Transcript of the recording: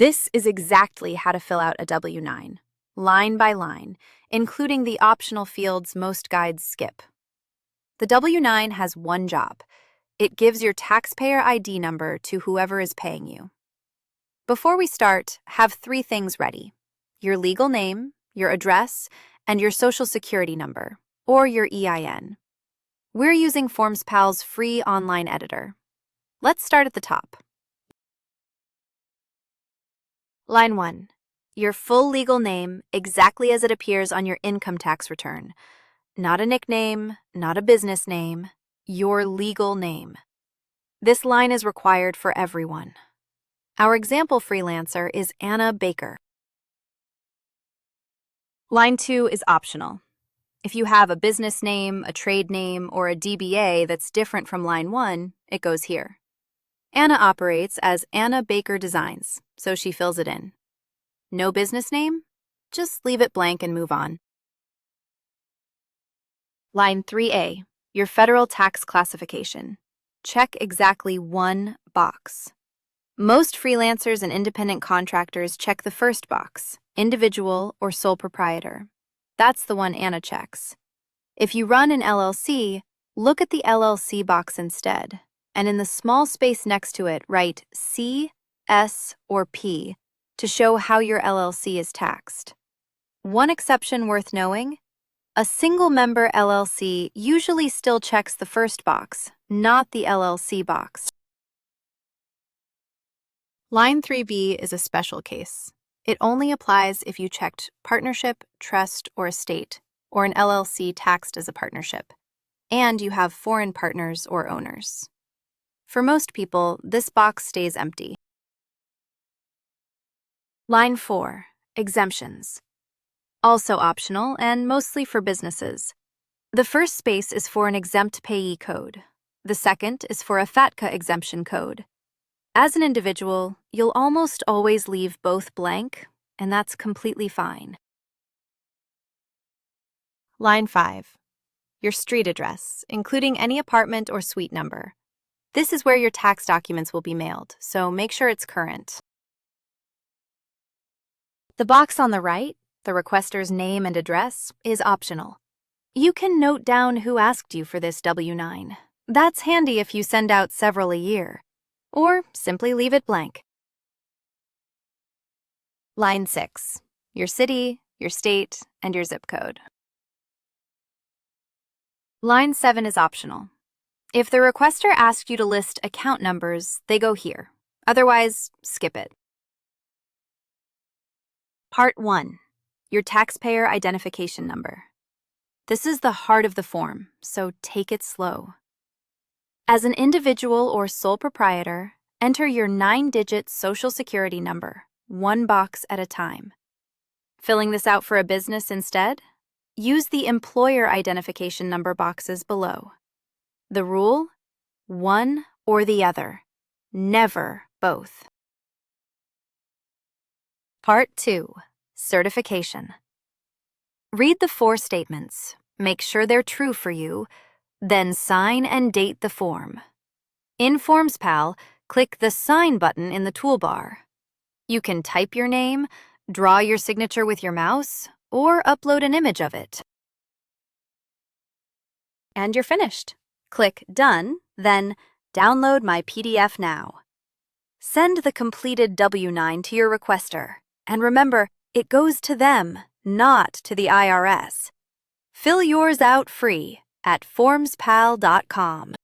This is exactly how to fill out a W-9, line by line, including the optional fields most guides skip. The W-9 has one job. It gives your taxpayer ID number to whoever is paying you. Before we start, have three things ready: your legal name, your address, and your social security number, or your EIN. We're using FormsPal's free online editor. Let's start at the top. Line 1. Your full legal name exactly as it appears on your income tax return. Not a nickname, not a business name, your legal name. This line is required for everyone. Our example freelancer is Anna Baker. Line 2 is optional. If you have a business name, a trade name, or a DBA that's different from line 1, it goes here. Anna operates as Anna Baker Designs, so she fills it in. No business name? Just leave it blank and move on. Line 3A, your federal tax classification. Check exactly one box. Most freelancers and independent contractors check the first box, individual or sole proprietor. That's the one Anna checks. If you run an LLC, look at the LLC box instead, and in the small space next to it, write C, S, or P to show how your LLC is taxed. One exception worth knowing: a single-member LLC usually still checks the first box, not the LLC box. Line 3B is a special case. It only applies if you checked partnership, trust, or estate, or an LLC taxed as a partnership, and you have foreign partners or owners. For most people, this box stays empty. Line 4, exemptions. Also optional and mostly for businesses. The first space is for an exempt payee code. The second is for a FATCA exemption code. As an individual, you'll almost always leave both blank, and that's completely fine. Line 5, your street address, including any apartment or suite number. This is where your tax documents will be mailed, so make sure it's current. The box on the right, the requester's name and address, is optional. You can note down who asked you for this W-9. That's handy if you send out several a year. Or simply leave it blank. Line 6, your city, your state, and your zip code. Line 7 is optional. If the requester asks you to list account numbers, they go here. Otherwise, skip it. Part 1, your taxpayer identification number. This is the heart of the form, so take it slow. As an individual or sole proprietor, enter your 9-digit social security number, one box at a time. Filling this out for a business instead? Use the employer identification number boxes below. The rule? One or the other. Never both. Part 2, certification. Read the 4 statements. Make sure they're true for you. Then sign and date the form. In FormsPal, click the Sign button in the toolbar. You can type your name, draw your signature with your mouse, or upload an image of it. And you're finished. Click Done, then Download my PDF now. Send the completed W-9 to your requester, and remember, it goes to them, not to the IRS. Fill yours out free at FormsPal.com.